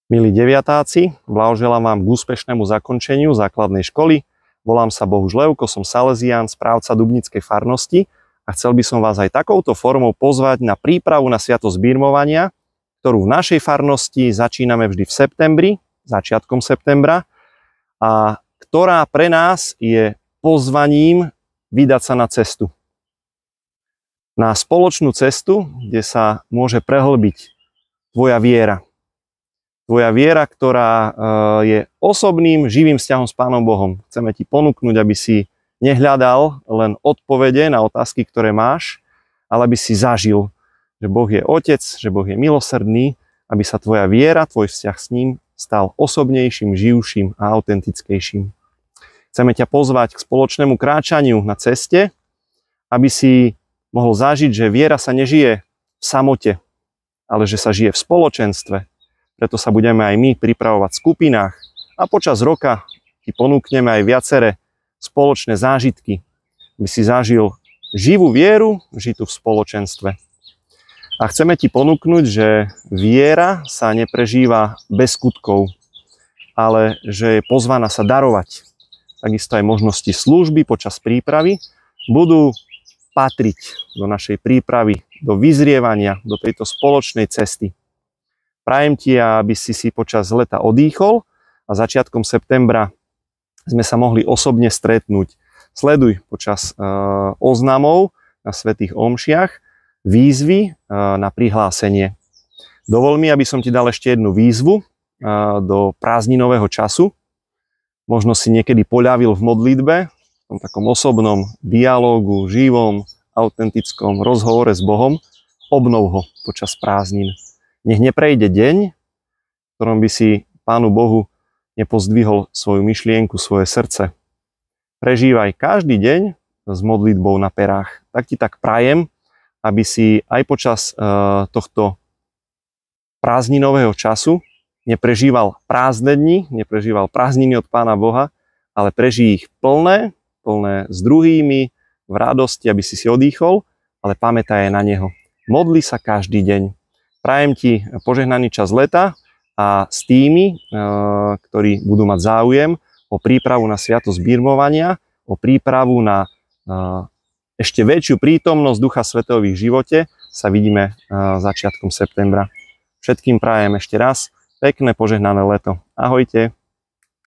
Milí deviatáci, blahoželám vám k úspešnému zakončeniu základnej školy. Volám sa Bohuž Levko, som Salesián, správca Dubnickej farnosti a chcel by som vás aj takouto formou pozvať na prípravu na sviatosť birmovania, ktorú v našej farnosti začíname vždy v septembri, začiatkom septembra, a ktorá pre nás je pozvaním vydať sa na cestu. Na spoločnú cestu, kde sa môže prehlbiť tvoja viera. Tvoja viera, ktorá je osobným, živým vzťahom s Pánom Bohom. Chceme ti ponúknuť, aby si nehľadal len odpovede na otázky, ktoré máš, ale aby si zažil, že Boh je Otec, že Boh je milosrdný, aby sa tvoja viera, tvoj vzťah s ním stal osobnejším, živším a autentickejším. Chceme ťa pozvať k spoločnému kráčaniu na ceste, aby si mohol zažiť, že viera sa nežije v samote, ale že sa žije v spoločenstve. Preto sa budeme aj my pripravovať v skupinách a počas roka ti ponúkneme aj viaceré spoločné zážitky, aby si zažil živú vieru, žitú v spoločenstve. A chceme ti ponúknuť, že viera sa neprežíva bez skutkov, ale že je pozvaná sa darovať. Takisto aj možnosti služby počas prípravy budú patriť do našej prípravy, do vyzrievania, do tejto spoločnej cesty. Prajem ti, aby si počas leta odýchol a začiatkom septembra sme sa mohli osobne stretnúť. Sleduj počas oznamov na svätých omšiach výzvy na prihlásenie. Dovol mi, aby som ti dal ešte jednu výzvu do prázdninového času. Možno si niekedy poľavil v modlitbe, v tom takom osobnom dialógu, živom, autentickom rozhovore s Bohom. Obnov ho počas prázdnin. Nech neprejde deň, v ktorom by si Pánu Bohu nepozdvihol svoju myšlienku, svoje srdce. Prežívaj každý deň s modlitbou na perách. Tak ti tak prajem, aby si aj počas tohto prázdninového času neprežíval prázdne dni, neprežíval prázdniny od Pána Boha, ale prežij ich plné s druhými, v radosti, aby si odýchol, ale pamätaj aj na Neho. Modli sa každý deň. Prajem ti požehnaný čas leta a s tými, ktorí budú mať záujem o prípravu na sviatosť birmovania, o prípravu na ešte väčšiu prítomnosť Ducha Svätého v ich živote, sa vidíme začiatkom septembra. Všetkým prajem ešte raz pekné požehnané leto. Ahojte.